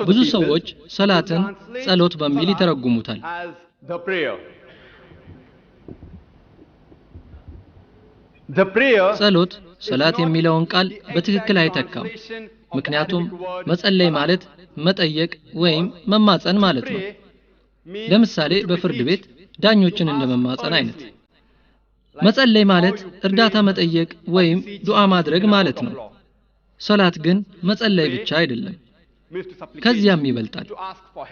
ብዙ ሰዎች ሰላትን ጸሎት በሚል ይተረጉሙታል። ጸሎት ሰላት የሚለውን ቃል በትክክል አይተካም። ምክንያቱም መጸለይ ማለት መጠየቅ ወይም መማጸን ማለት ነው። ለምሳሌ በፍርድ ቤት ዳኞችን እንደመማጸን አይነት። መጸለይ ማለት እርዳታ መጠየቅ ወይም ዱዓ ማድረግ ማለት ነው። ሰላት ግን መጸለይ ብቻ አይደለም፣ ከዚያም ይበልጣል።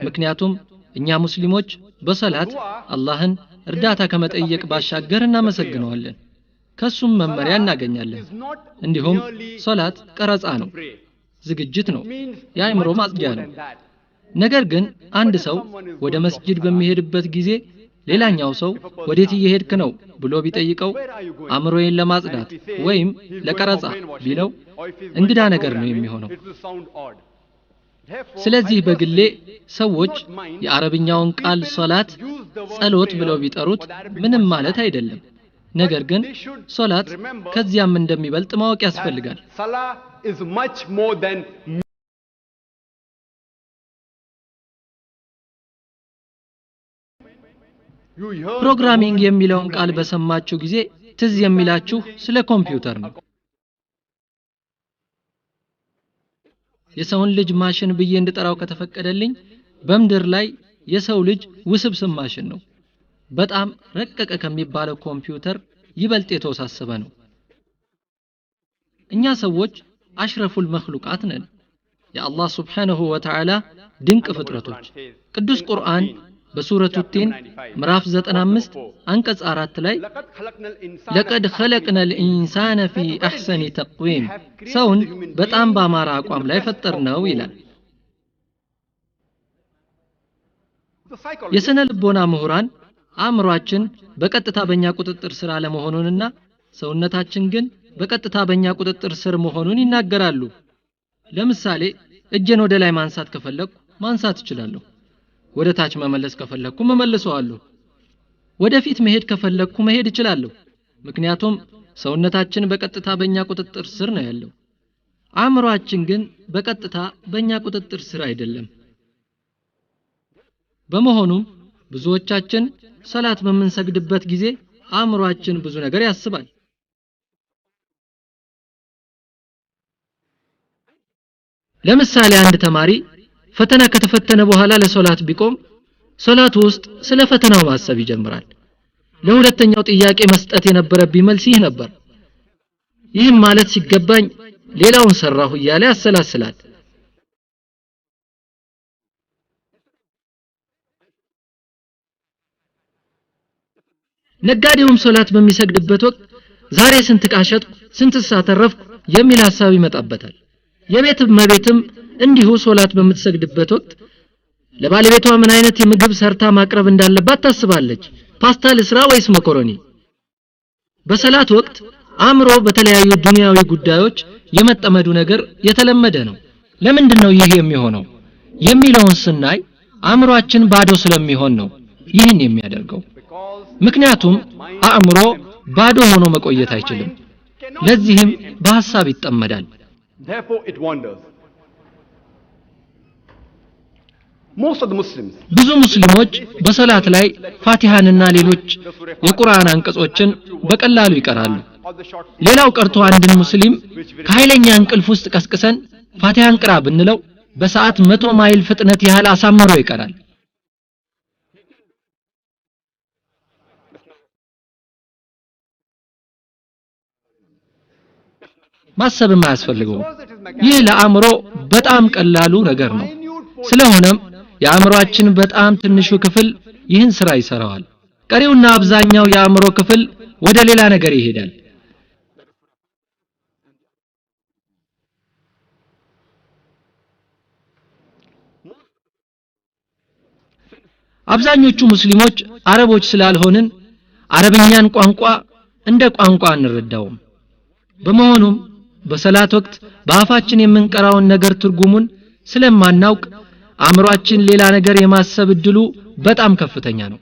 ምክንያቱም እኛ ሙስሊሞች በሰላት አላህን እርዳታ ከመጠየቅ ባሻገር እናመሰግነዋለን፣ ከሱም መመሪያ እናገኛለን። እንዲሁም ሶላት ቀረጻ ነው፣ ዝግጅት ነው፣ የአእምሮ ማጽጃ ነው። ነገር ግን አንድ ሰው ወደ መስጂድ በሚሄድበት ጊዜ ሌላኛው ሰው ወዴት እየሄድክ ነው ብሎ ቢጠይቀው አእምሮዬን ለማጽዳት ወይም ለቀረጻ ቢለው እንግዳ ነገር ነው የሚሆነው። ስለዚህ በግሌ ሰዎች የአረብኛውን ቃል ሶላት ጸሎት ብለው ቢጠሩት ምንም ማለት አይደለም። ነገር ግን ሶላት ከዚያም እንደሚበልጥ ማወቅ ያስፈልጋል። ፕሮግራሚንግ የሚለውን ቃል በሰማችሁ ጊዜ ትዝ የሚላችሁ ስለ ኮምፒውተር ነው። የሰውን ልጅ ማሽን ብዬ እንድጠራው ከተፈቀደልኝ በምድር ላይ የሰው ልጅ ውስብስብ ማሽን ነው። በጣም ረቀቀ ከሚባለው ኮምፒውተር ይበልጥ የተወሳሰበ ነው። እኛ ሰዎች አሽረፉል መኽሉቃት ነን፣ የአላህ ሱብሓነሁ ወተዓላ ድንቅ ፍጥረቶች። ቅዱስ ቁርአን በሱረቱ ቲን ምዕራፍ 95 አንቀጽ 4 ላይ ለቀድ ኸለቅነል ኢንሳነ ፊ አሕሰኒ ተቅዊም፣ ሰውን በጣም ባማረ አቋም ላይ ፈጠርነው ይላል። የስነ ልቦና ምሁራን አእምሯችን በቀጥታ በእኛ ቁጥጥር ስር አለመሆኑንና ሰውነታችን ግን በቀጥታ በእኛ ቁጥጥር ስር መሆኑን ይናገራሉ። ለምሳሌ እጄን ወደ ላይ ማንሳት ከፈለኩ ማንሳት እችላለሁ። ወደ ታች መመለስ ከፈለኩ መመለሰዋለሁ። ወደፊት መሄድ ከፈለኩ መሄድ እችላለሁ። ምክንያቱም ሰውነታችን በቀጥታ በእኛ ቁጥጥር ስር ነው ያለው። አእምሯችን ግን በቀጥታ በእኛ ቁጥጥር ስር አይደለም። በመሆኑም ብዙዎቻችን ሰላት በምንሰግድበት ጊዜ አእምሯችን ብዙ ነገር ያስባል። ለምሳሌ አንድ ተማሪ ፈተና ከተፈተነ በኋላ ለሶላት ቢቆም ሶላቱ ውስጥ ስለ ፈተናው ማሰብ ይጀምራል። ለሁለተኛው ጥያቄ መስጠት የነበረብኝ መልስ ይህ ነበር፣ ይህም ማለት ሲገባኝ ሌላውን ሰራሁ እያለ ያሰላስላል። ነጋዴውም ሶላት በሚሰግድበት ወቅት ዛሬ ስንት ዕቃ ሸጥኩ፣ ስንት ሳተረፍኩ የሚል ሐሳብ ይመጣበታል። የቤት እመቤትም እንዲሁ ሶላት በምትሰግድበት ወቅት ለባለቤቷ ምን አይነት የምግብ ሰርታ ማቅረብ እንዳለባት ታስባለች። ፓስታ ልስራ ወይስ መኮሮኒ? በሰላት ወቅት አእምሮ በተለያዩ ዱንያዊ ጉዳዮች የመጠመዱ ነገር የተለመደ ነው። ለምንድን ነው ይህ የሚሆነው የሚለውን ስናይ አእምሮአችን ባዶ ስለሚሆን ነው ይህን የሚያደርገው። ምክንያቱም አእምሮ ባዶ ሆኖ መቆየት አይችልም። ለዚህም በሐሳብ ይጠመዳል። ብዙ ሙስሊሞች በሰላት ላይ ፋቲሃንና ሌሎች የቁርአን አንቀጾችን በቀላሉ ይቀራሉ። ሌላው ቀርቶ አንድን ሙስሊም ከኃይለኛ እንቅልፍ ውስጥ ቀስቅሰን ፋቲሃን ቅራ ብንለው በሰዓት 100 ማይል ፍጥነት ያህል አሳምሮ ይቀራል። ማሰብም አያስፈልገው። ይህ ለአእምሮ በጣም ቀላሉ ነገር ነው። ስለሆነም የአእምሮአችን በጣም ትንሹ ክፍል ይህን ስራ ይሰራዋል። ቀሪውና አብዛኛው የአእምሮ ክፍል ወደ ሌላ ነገር ይሄዳል። አብዛኞቹ ሙስሊሞች አረቦች ስላልሆንን አረብኛን ቋንቋ እንደ ቋንቋ እንረዳውም። በመሆኑም በሰላት ወቅት በአፋችን የምንቀራውን ነገር ትርጉሙን ስለማናውቅ አእምሮአችን ሌላ ነገር የማሰብ እድሉ በጣም ከፍተኛ ነው።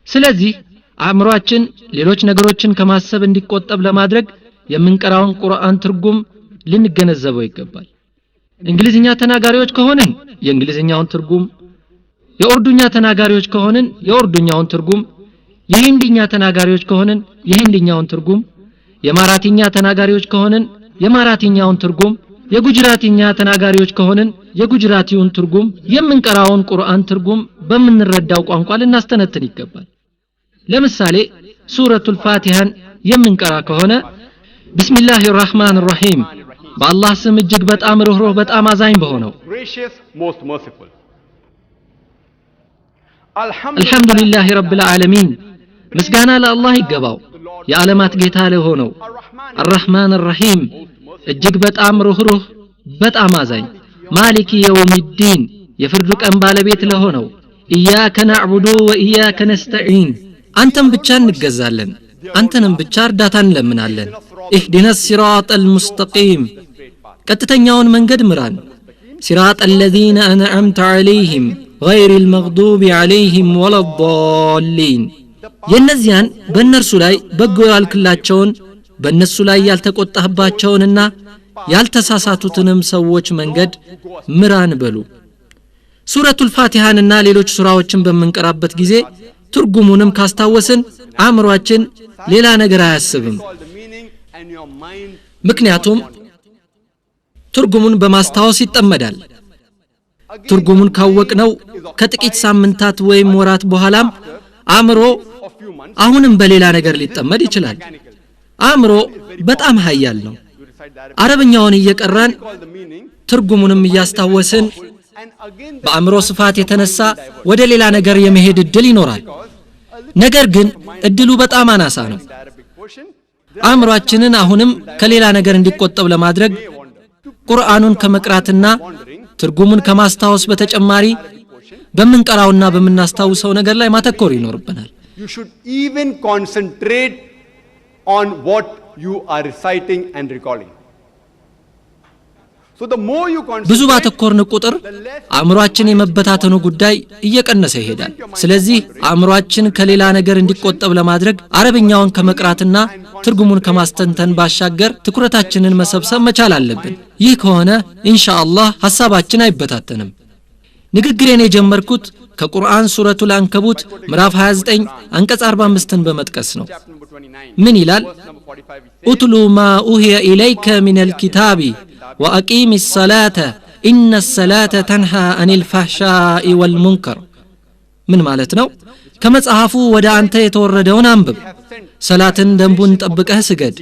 ስለዚህ አእምሮአችን ሌሎች ነገሮችን ከማሰብ እንዲቆጠብ ለማድረግ የምንቀራውን ቁርአን ትርጉም ልንገነዘበው ይገባል። እንግሊዝኛ ተናጋሪዎች ከሆነን የእንግሊዝኛውን ትርጉም፣ የኡርዱኛ ተናጋሪዎች ከሆነን የኡርዱኛውን ትርጉም፣ የሂንዲኛ ተናጋሪዎች ከሆነን የሂንዲኛውን ትርጉም፣ የማራቲኛ ተናጋሪዎች ከሆነን የማራቲኛውን ትርጉም፣ የጉጅራቲኛ ተናጋሪዎች ከሆነን የጉጅራቲውን ትርጉም፣ የምንቀራውን ቁርአን ትርጉም በመንረዳው ቋንቋ ልናስተነትን ይገባል። ለምሳሌ ሱረቱል ፋቲሃን የምንቀራ ከሆነ ቢስሚላሂር ረህማኒር ረሂም በአላህ ስም እጅግ በጣም ርህሩህ በጣም አዛኝ በሆነው አልহামዱሊላሂ ረብል ዓለሚን ምስጋና ለአላህ ይገባው የዓለማት ጌታ ለሆነው አርረህማኒር ረሂም እጅግ በጣም ርህሩህ በጣም አዛኝ ማሊኪ የውሚዲን የፍርዱ ቀን ባለቤት ለሆነው ኢያከ ነዕቡዱ ወኢያከ ነስተዒን አንተን ብቻ እንገዛለን አንተንም ብቻ እርዳታን እንለምናለን اهدنا الصراط المستقيم ቀጥተኛውን መንገድ ምራን صراط الذين أنعمت عليهم غير المغضوب عليهم ولا الضالين የነዚያን በእነርሱ ላይ በጎ ያልክላቸውን በእነሱ ላይ ያልተቆጣህባቸውንና ያልተሳሳቱትንም ሰዎች መንገድ ምራን በሉ። ሱረቱል ፋቲሃንና ሌሎች ሱራዎችን በመንቀራበት ጊዜ ትርጉሙንም ካስታወስን አእምሮአችን ሌላ ነገር አያስብም። ምክንያቱም ትርጉሙን በማስታወስ ይጠመዳል። ትርጉሙን ካወቅነው ከጥቂት ሳምንታት ወይም ወራት በኋላም አእምሮ አሁንም በሌላ ነገር ሊጠመድ ይችላል። አእምሮ በጣም ኃያል ነው። አረብኛውን እየቀራን ትርጉሙንም እያስታወስን በአእምሮ ስፋት የተነሳ ወደ ሌላ ነገር የመሄድ እድል ይኖራል። ነገር ግን እድሉ በጣም አናሳ ነው። አእምሮአችንን አሁንም ከሌላ ነገር እንዲቆጠብ ለማድረግ ቁርአኑን ከመቅራትና ትርጉሙን ከማስታወስ በተጨማሪ በመንቀራውና በመናስታውሰው ነገር ላይ ማተኮር ይኖርብናል። You should even concentrate on what you are reciting and recalling. So the more you concentrate, ብዙ ባተኮርን ቁጥር አእምሮአችን የመበታተኑ ጉዳይ እየቀነሰ ይሄዳል። ስለዚህ አእምሮአችን ከሌላ ነገር እንዲቆጠብ ለማድረግ አረብኛውን ከመቅራትና ትርጉሙን ከማስተንተን ባሻገር ትኩረታችንን መሰብሰብ መቻል አለብን። ይህ ከሆነ ኢንሻአላህ ሐሳባችን አይበታተንም። ንግግሬን የጀመርኩት ከቁርአን ሱረቱል አንከቡት ምዕራፍ 29 አንቀጽ 45ን በመጥቀስ ነው። ምን ይላል? ኡትሉ ማ ኡሂየ ኢለይከ ሚነል ኪታቢ ወአቂሚ ሰላተ ኢነ ሰላተ ተንሃ አኒል ፈሕሻኢ ወልሙንከር። ምን ማለት ነው? ከመጽሐፉ ወደ አንተ የተወረደውን አንብብ፣ ሰላትን ደንቡን ጠብቀህ ስገድ።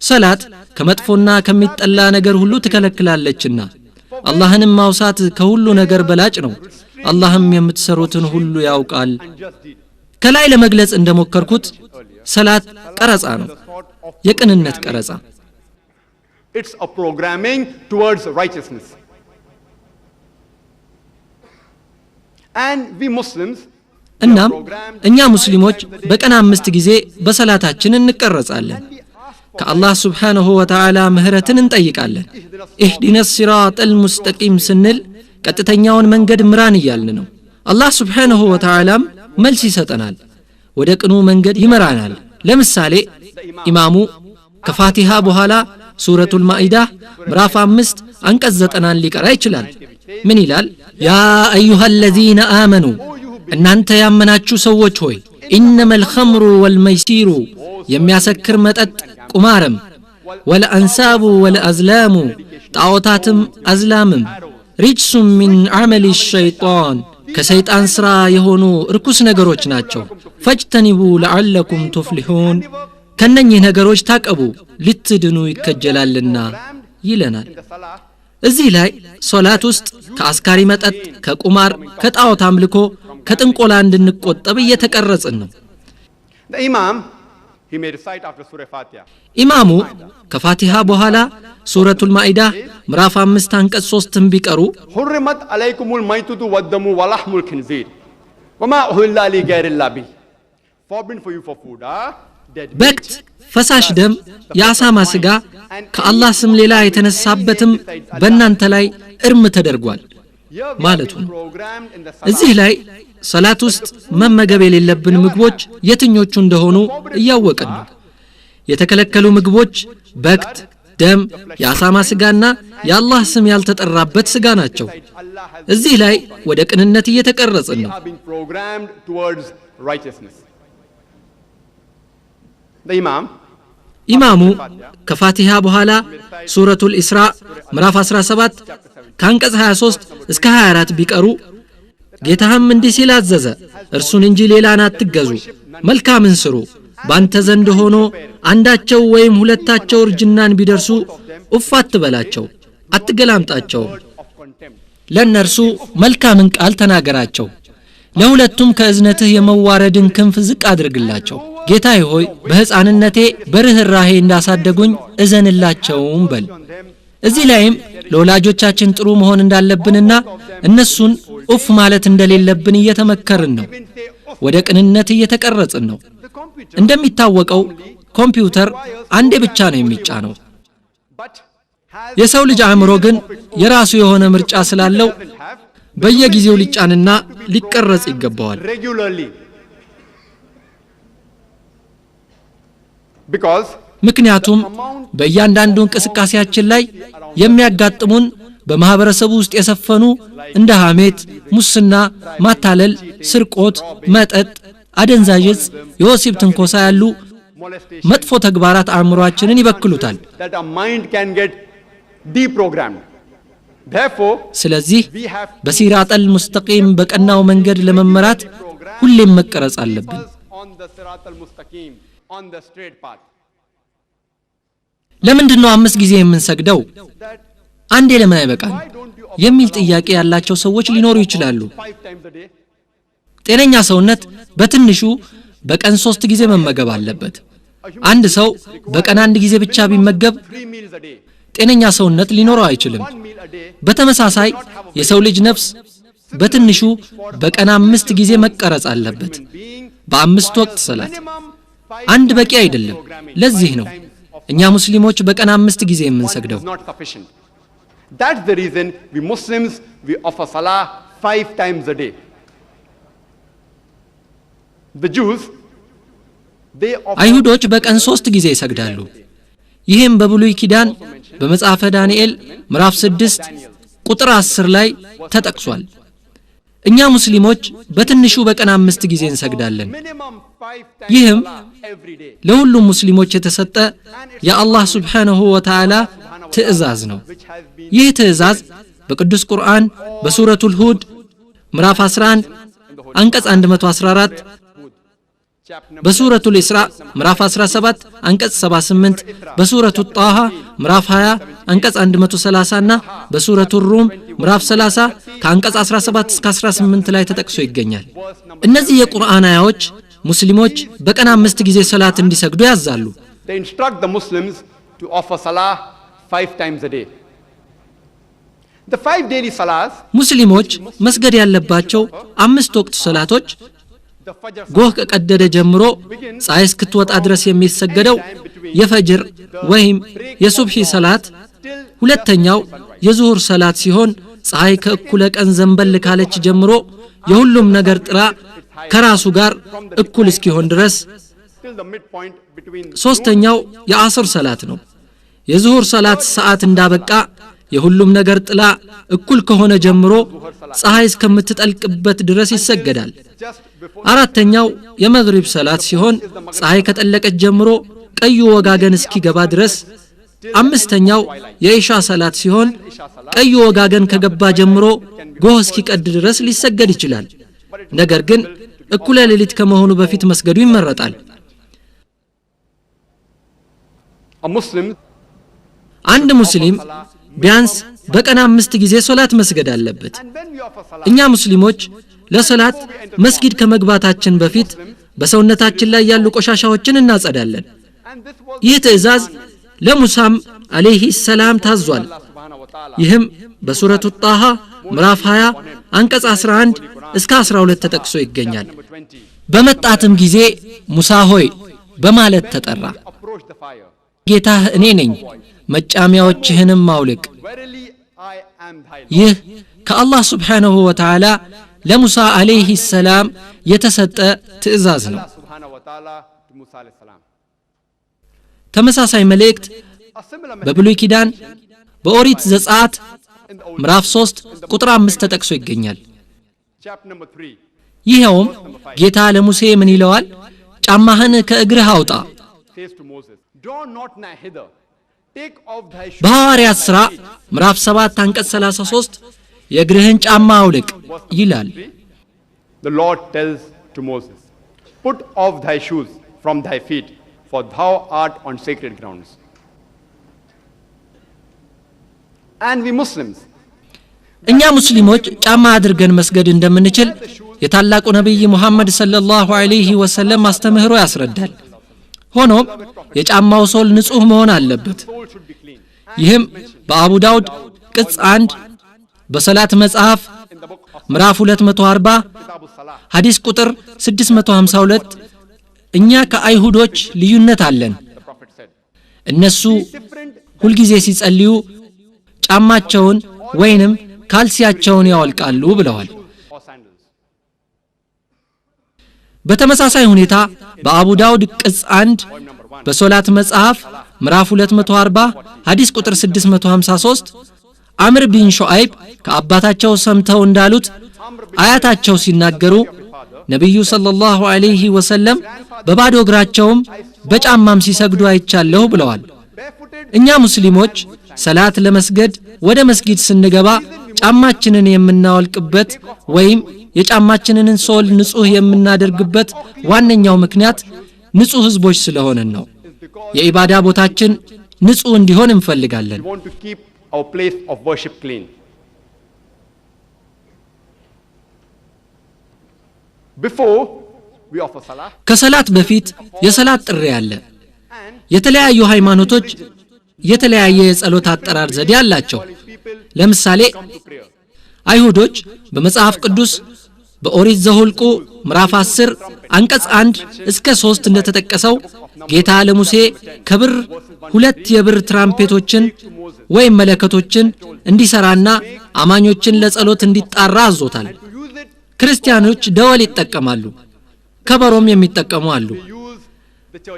ሰላት ከመጥፎና ከሚጠላ ነገር ሁሉ ትከለክላለችና አላህንም ማውሳት ከሁሉ ነገር በላጭ ነው። አላህም የምትሰሩትን ሁሉ ያውቃል። ከላይ ለመግለጽ እንደሞከርኩት ሰላት ቀረጻ ነው፣ የቅንነት ቀረጻ። It's a programming towards righteousness. And we Muslims, እናም እኛ ሙስሊሞች በቀን 5 ጊዜ በሰላታችን እንቀረጻለን። ከአላህ Subhanahu Wa Ta'ala ምህረትን እንጠይቃለን። اهدنا الصراط المستقيم ስንል ቀጥተኛውን መንገድ ምራን እያልን ነው። አላህ Subhanahu Wa Ta'ala መልስ ይሰጠናል፣ ወደ ቅኑ መንገድ ይመራናል። ለምሳሌ ኢማሙ ከፋቲሃ በኋላ ሱረቱል ማኢዳ ምዕራፍ 5 አንቀጽ 90 ሊቀራ ይችላል። ምን ይላል? ያ አዩሃ الذين آمنوا እናንተ ያመናችሁ ሰዎች ሆይ ኢነመል ኸምሩ ወልመይሲሩ የሚያሰክር መጠጥ ቁማርም፣ ወልአንሳቡ ወልአዝላሙ ጣዖታትም አዝላምም ሪጅሱም ሚን ዐመሊ ሸይጣን ከሰይጣን ስራ የሆኑ እርኩስ ነገሮች ናቸው። ፈጅተኒቡ ለዓለኩም ቱፍሊሑን ከነኚህ ነገሮች ታቀቡ ልትድኑ ይከጀላልና ይለናል። እዚህ ላይ ሶላት ውስጥ ከአስካሪ መጠጥ፣ ከቁማር፣ ከጣዖት አምልኮ፣ ከጥንቆላ እንድንቆጠብ እየተቀረጽን ነው። the Imam, he may recite after Surah Fatiha. ኢማሙ ከፋቲሃ በኋላ ሱረቱል ማኢዳ ምዕራፍ 5 አንቀጽ 3ን ቢቀሩ حرمت عليكم الميتة والدم ولحم الخنزير وما أهل لغير الله به. Forbidden for you for food, በክት ፈሳሽ ደም፣ የአሳማ ስጋ ከአላህ ስም ሌላ የተነሳበትም በእናንተ ላይ እርም ተደርጓል ማለቱ ነው። እዚህ ላይ ሰላት ውስጥ መመገብ የሌለብን ምግቦች የትኞቹ እንደሆኑ እያወቅን ነው። የተከለከሉ ምግቦች በክት፣ ደም የአሳማ ስጋና የአላህ ስም ያልተጠራበት ስጋ ናቸው እዚህ ላይ ወደ ቅንነት እየተቀረጽን ነው ኢማሙ ከፋቲሃ በኋላ ሱረቱል ኢስራ ምዕራፍ 17 ከአንቀጽ 23 እስከ 24 ቢቀሩ ጌታህም እንዲህ ሲል አዘዘ እርሱን እንጂ ሌላን አትገዙ መልካምን ስሩ ባንተ ዘንድ ሆኖ አንዳቸው ወይም ሁለታቸው እርጅናን ቢደርሱ ኡፍ አትበላቸው አትገላምጣቸው ለነርሱ መልካምን ቃል ተናገራቸው ለሁለቱም ከእዝነትህ የመዋረድን ክንፍ ዝቅ አድርግላቸው ጌታዬ ሆይ በሕፃንነቴ በርህራሄ እንዳሳደጉኝ እዘንላቸውም በል እዚህ ላይም ለወላጆቻችን ጥሩ መሆን እንዳለብንና እነሱን ኡፍ ማለት እንደሌለብን እየተመከርን ነው ወደ ቅንነት እየተቀረጽን ነው እንደሚታወቀው ኮምፒውተር አንዴ ብቻ ነው የሚጫነው የሰው ልጅ አእምሮ ግን የራሱ የሆነ ምርጫ ስላለው በየጊዜው ሊጫንና ሊቀረጽ ይገባዋል ምክንያቱም በእያንዳንዱ እንቅስቃሴያችን ላይ የሚያጋጥሙን በማህበረሰቡ ውስጥ የሰፈኑ እንደ ሐሜት ሙስና ማታለል ስርቆት መጠጥ አደንዛዥ ዕፅ የወሲብ ትንኮሳ ያሉ መጥፎ ተግባራት አእምሮአችንን ይበክሉታል ስለዚህ በሲራጠል ሙስተቂም በቀናው መንገድ ለመመራት ሁሌም መቀረጽ አለብን ለምንድነው 5 ጊዜ የምንሰግደው አንዴ ለምን አይበቃም የሚል ጥያቄ ያላቸው ሰዎች ሊኖሩ ይችላሉ ጤነኛ ሰውነት በትንሹ በቀን 3 ጊዜ መመገብ አለበት አንድ ሰው በቀን 1 ጊዜ ብቻ ቢመገብ ጤነኛ ሰውነት ሊኖረው አይችልም በተመሳሳይ የሰው ልጅ ነፍስ በትንሹ በቀን 5 ጊዜ መቀረጽ አለበት በ5 ወቅት ሰላት አንድ በቂ አይደለም ለዚህ ነው እኛ ሙስሊሞች በቀን 5 ጊዜ የምንሰግደው That's the reason we Muslims we offer salah 5 times a day. The Jews they offer አይሁዶች በቀን 3 ጊዜ ይሰግዳሉ ይህም በብሉይ ኪዳን በመጽሐፈ ዳንኤል ምዕራፍ 6 ቁጥር 10 ላይ ተጠቅሷል እኛ ሙስሊሞች በትንሹ በቀን 5 ጊዜ እንሰግዳለን ይህም ለሁሉም ሙስሊሞች የተሰጠ የአላህ Subhanahu Wa Ta'ala ትእዛዝ ነው ይህ ትእዛዝ በቅዱስ ቁርአን በሱረቱል ሁድ ምዕራፍ 11 አንቀጽ 114 በሱረቱል ኢስራ ምዕራፍ 17 አንቀጽ 78 በሱረቱ ጣሃ ምዕራፍ 20 አንቀጽ 130 እና በሱረቱ ሩም ምዕራፍ 30 ከአንቀጽ 17 እስከ 18 ላይ ተጠቅሶ ይገኛል እነዚህ የቁርአን አያዎች ሙስሊሞች በቀን 5 ጊዜ ሰላት እንዲሰግዱ ያዛሉ they instruct the Muslims to offer salah 5 times a day the 5 daily salahs ሙስሊሞች መስገድ ያለባቸው 5 ወቅት ሰላቶች ጎህ ከቀደደ ጀምሮ ፀሐይ እስክትወጣ ድረስ የሚሰገደው የፈጅር ወይም የሱብሂ ሰላት ሁለተኛው የዙሁር ሰላት ሲሆን ፀሐይ ከእኩለ ቀን ዘንበል ካለች ጀምሮ የሁሉም ነገር ጥራ ከራሱ ጋር እኩል እስኪሆን ድረስ ሶስተኛው የአስር ሰላት ነው የዙሁር ሰላት ሰዓት እንዳበቃ የሁሉም ነገር ጥላ እኩል ከሆነ ጀምሮ ፀሐይ እስከምትጠልቅበት ድረስ ይሰገዳል አራተኛው የመግሪብ ሰላት ሲሆን ፀሐይ ከጠለቀች ጀምሮ ቀዩ ወጋገን እስኪገባ ድረስ አምስተኛው የኢሻ ሰላት ሲሆን ቀዩ ወጋገን ከገባ ጀምሮ ጎህ እስኪቀድ ድረስ ሊሰገድ ይችላል ነገር ግን እኩለ ሌሊት ከመሆኑ በፊት መስገዱ ይመረጣል አንድ ሙስሊም ቢያንስ በቀን 5 ጊዜ ሶላት መስገድ አለበት እኛ ሙስሊሞች ለሶላት መስጊድ ከመግባታችን በፊት በሰውነታችን ላይ ያሉ ቆሻሻዎችን እናጸዳለን ይህ ትእዛዝ ለሙሳም አለይሂ ሰላም ታዟል ይህም በሱረቱ ጣሃ ምዕራፍ 20 አንቀጽ 11 እስከ 12 ተጠቅሶ ይገኛል በመጣትም ጊዜ ሙሳ ሆይ በማለት ተጠራ ጌታህ እኔ ነኝ መጫሚያዎችህንም ማውልቅ ይህ ከአላህ Subhanahu Wa Ta'ala ለሙሳ አለይሂ ሰላም የተሰጠ ትእዛዝ ነው ተመሳሳይ መልእክት በብሉይ ኪዳን በኦሪት ዘጸአት ምዕራፍ 3 ቁጥር 5 ተጠቅሶ ይገኛል። ይሄውም ጌታ ለሙሴ ምን ይለዋል? ጫማህን ከእግርህ አውጣ። በሐዋርያት ሥራ ምዕራፍ 7 አንቀጽ 33 የእግርህን ጫማ አውልቅ ይላል። The Lord tells to Moses, put off thy shoes from thy feet, for thou art on sacred grounds. And we Muslims, እኛ ሙስሊሞች ጫማ አድርገን መስገድ እንደምንችል የታላቁ ነብይ ሙሐመድ ሰለላሁ ዐለይሂ ወሰለም አስተምህሮ ያስረዳል። ሆኖም የጫማው ሶል ንጹህ መሆን አለበት። ይህም በአቡ ዳውድ ቅጽ 1 በሰላት መጽሐፍ ምዕራፍ 240 ሐዲስ ቁጥር 652 እኛ ከአይሁዶች ልዩነት አለን። እነሱ ሁልጊዜ ሲጸልዩ ጫማቸውን ወይንም ካልሲያቸውን ያወልቃሉ ብለዋል። በተመሳሳይ ሁኔታ በአቡ ዳውድ ቅጽ 1 በሶላት መጽሐፍ ምዕራፍ 240 ሐዲስ ቁጥር 653 አምር ቢን ሹዓይብ ከአባታቸው ሰምተው እንዳሉት አያታቸው ሲናገሩ ነብዩ ሰለላሁ ዐለይሂ ወሰለም በባዶ እግራቸውም በጫማም ሲሰግዱ አይቻለሁ ብለዋል። እኛ ሙስሊሞች ሰላት ለመስገድ ወደ መስጊድ ስንገባ ጫማችንን የምናወልቅበት ወይም የጫማችንን ሶል ንጹህ የምናደርግበት ዋነኛው ምክንያት ንጹህ ህዝቦች ስለሆነን ነው። የኢባዳ ቦታችን ንጹህ እንዲሆን እንፈልጋለን። we want to keep our place of worship clean. Before we offer salah, ከሰላት በፊት የሰላት ጥሪ አለ። የተለያዩ ሃይማኖቶች የተለያየ የጸሎት አጠራር ዘዴ አላቸው። ለምሳሌ አይሁዶች በመጽሐፍ ቅዱስ በኦሪት ዘሁልቁ ምዕራፍ 10 አንቀጽ 1 እስከ 3 እንደተጠቀሰው ጌታ ለሙሴ ከብር 2 የብር ትራምፔቶችን ወይም መለከቶችን እንዲሰራና አማኞችን ለጸሎት እንዲጣራ አዞታል። ክርስቲያኖች ደወል ይጠቀማሉ፣ ከበሮም የሚጠቀሙ አሉ።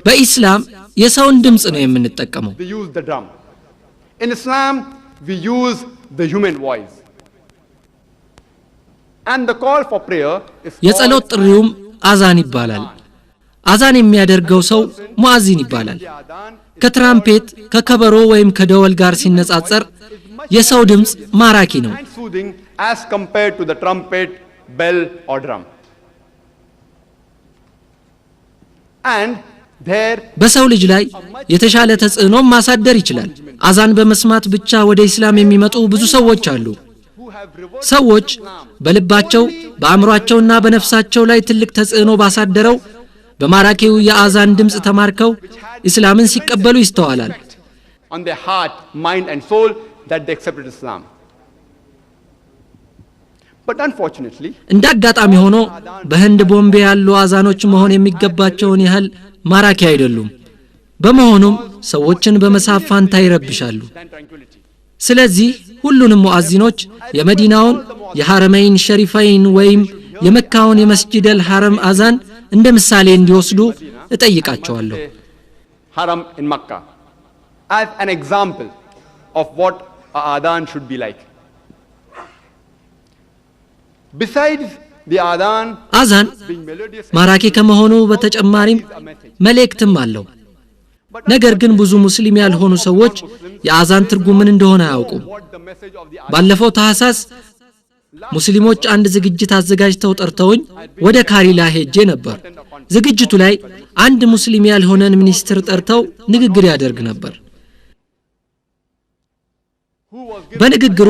በኢስላም የሰውን ድምጽ ነው የምንጠቀመው። we use the drum. In Islam, we use the human voice. And the call for prayer is የጸሎት ጥሪውም አዛን ይባላል። አዛን የሚያደርገው ሰው ሙአዚን ይባላል። ከትራምፔት ከከበሮ ወይም ከደወል ጋር ሲነጻጸር የሰው ድምጽ ማራኪ ነው። and soothing as compared to the trumpet, bell or drum. And there በሰው ልጅ ላይ የተሻለ ተጽዕኖ ማሳደር ይችላል። አዛን በመስማት ብቻ ወደ እስላም የሚመጡ ብዙ ሰዎች አሉ። ሰዎች በልባቸው በአእምሮአቸውና በነፍሳቸው ላይ ትልቅ ተጽዕኖ ባሳደረው በማራኪው የአዛን ድምጽ ተማርከው እስላምን ሲቀበሉ ይስተዋላል። on their heart, mind and soul that they accepted Islam. But unfortunately, እንዳጋጣሚ ሆኖ በህንድ ቦምቤ ያሉ አዛኖች መሆን የሚገባቸውን ያህል ማራኪ አይደሉም። በመሆኑም ሰዎችን በመሳብ ፋንታ ይረብሻሉ። ስለዚህ ሁሉንም ሙአዚኖች የመዲናውን የሐረመይን ሸሪፈይን ወይም የመካውን የመስጂደል ሐረም አዛን እንደ ምሳሌ እንዲወስዱ እጠይቃቸዋለሁ። Haram in Makkah as an example of what a adhan should be like. Besides the adhan አዛን being melodious, ማራኪ ከመሆኑ በተጨማሪም መልእክትም አለው። ነገር ግን ብዙ ሙስሊም ያልሆኑ ሰዎች የአዛን ትርጉም ምን እንደሆነ አያውቁም። what the message of the adhan ባለፈው ታህሳስ ሙስሊሞች አንድ ዝግጅት አዘጋጅተው ጠርተውኝ ወደ ካሪላ ሄጄ ነበር። ዝግጅቱ ላይ አንድ ሙስሊም ያልሆነን ሚኒስትር ጠርተው ንግግር ያደርግ ነበር። በንግግሩ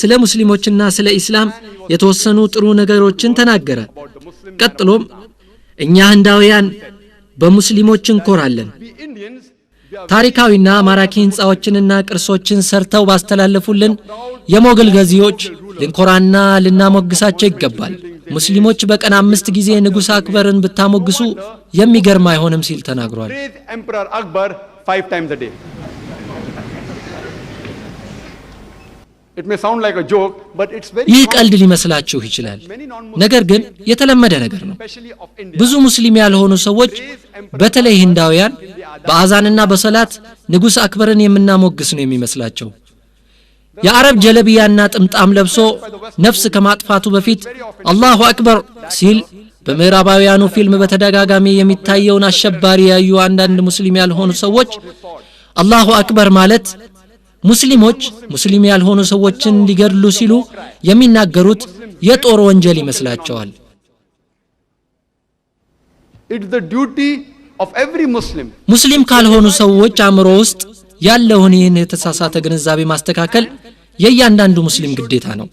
ስለ ሙስሊሞችና ስለ ኢስላም የተወሰኑ ጥሩ ነገሮችን ተናገረ። ቀጥሎም እኛ ህንዳውያን በሙስሊሞች እንኮራለን። Indians, ታሪካዊና ማራኪ ህንጻዎችንና ቅርሶችን ሰርተው ባስተላለፉልን የሞገል ገዢዎች ልንኮራና ልናሞግሳቸው ይገባል። ሙስሊሞች በቀን 5 ጊዜ ንጉስ አክበርን ብታሞግሱ የሚገርም አይሆንም ሲል ተናግሯል። praise Emperor Akbar 5 times a day. It may sound like a joke, but it's very ይህ common, ቀልድ ሊመስላችሁ ይችላል፣ many non-Muslims, ነገር ግን የተለመደ ነገር ነው። especially of India, ብዙ ሙስሊም ያልሆኑ ሰዎች በተለይ ህንዳውያን በአዛንና በሰላት ንጉስ አክበርን የምናሞግስ ነው የሚመስላቸው። የአረብ ጀለቢያና ጥምጣም ለብሶ ነፍስ ከማጥፋቱ በፊት አላሁ አክበር ሲል በምዕራባውያኑ ፊልም በተደጋጋሚ የሚታየውን አሸባሪ ያዩ አንዳንድ ሙስሊም ያልሆኑ ሰዎች አላሁ አክበር ማለት ሙስሊሞች ሙስሊም ያልሆኑ ሰዎችን ሊገድሉ ሲሉ የሚናገሩት የጦር ወንጀል ይመስላቸዋል። It's the duty of every Muslim. ሙስሊም ካልሆኑ ሰዎች አእምሮ ውስጥ ያለውን ይህን የተሳሳተ ግንዛቤ ማስተካከል የእያንዳንዱ ሙስሊም ግዴታ ነው።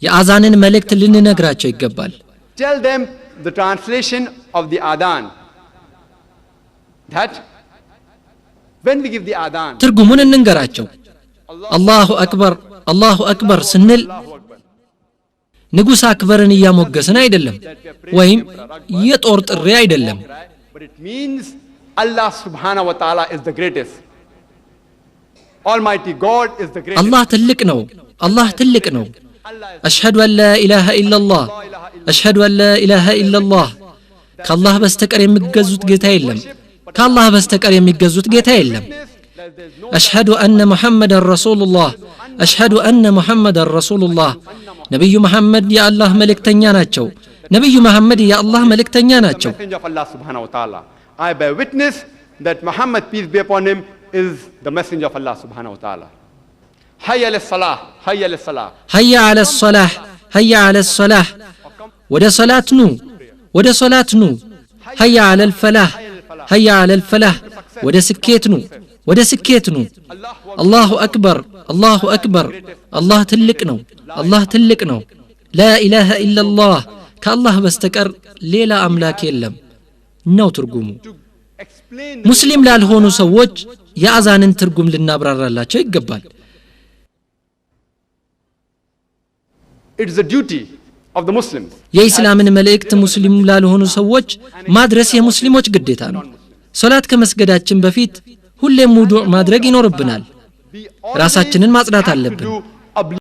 የአዛንን መልእክት ልንነግራቸው ይገባል። Tell them the translation of the adhan. That when we give the adhan, ትርጉሙን እንንገራቸው። አላሁ አክበር ስንል ንጉስ አክበርን እያሞገስን አይደለም ወይም የጦር ጥሪ አይደለም። but it means Allah subhanahu wa ta'ala is the greatest. Almighty God is the greatest. አላህ ትልቅ ነው። አሽሀዱ አን ላ ኢላሃ ኢላላህ አሽሀዱ አን ላ ኢላሃ ኢላላህ ከአላህ በስተቀር የሚገዙት ጌታ የለም። ከአላህ በስተቀር የሚገዙት ጌታ የለም። አሽሀዱ አነ ሙሐመደን ረሱሉላህ አሽሀዱ አነ ሙሐመደን ረሱሉላህ ነብዩ መሐመድ የአላህ መልእክተኛ ናቸው። ነብዩ መሐመድ የአላህ መልእክተኛ ናቸው። Messenger of Allah subhanahu wa ta'ala. I bear witness that Muhammad, peace be upon him, is the messenger of Allah subhanahu wa ta'ala. Hayya ala salah, hayya ala salah. hayya ala salah, hayya ala salah ወደ ሰላት ኑ ወደ ሰላት ኑ። hayya ala al-falah, hayya ala al-falah ወደ ስኬት ኑ ወደ ስኬት ኑ። አላሁ አክበር አላህ ትልቅ ነው። አላህ ትልቅ ነው። ላ ኢላሃ ኢላላህ ከአላህ በስተቀር ሌላ አምላክ የለም ነው ትርጉሙ። ሙስሊም ላልሆኑ ሰዎች የአዛንን ትርጉም ልናብራራላቸው ይገባል። It is the duty of the Muslims. የኢስላምን መልእክት ሙስሊም ላልሆኑ ሰዎች ማድረስ የሙስሊሞች ግዴታ ነው። ሶላት ከመስገዳችን በፊት ሁሌም ውዱእ ማድረግ ይኖርብናል። ራሳችንን ማጽዳት አለብን።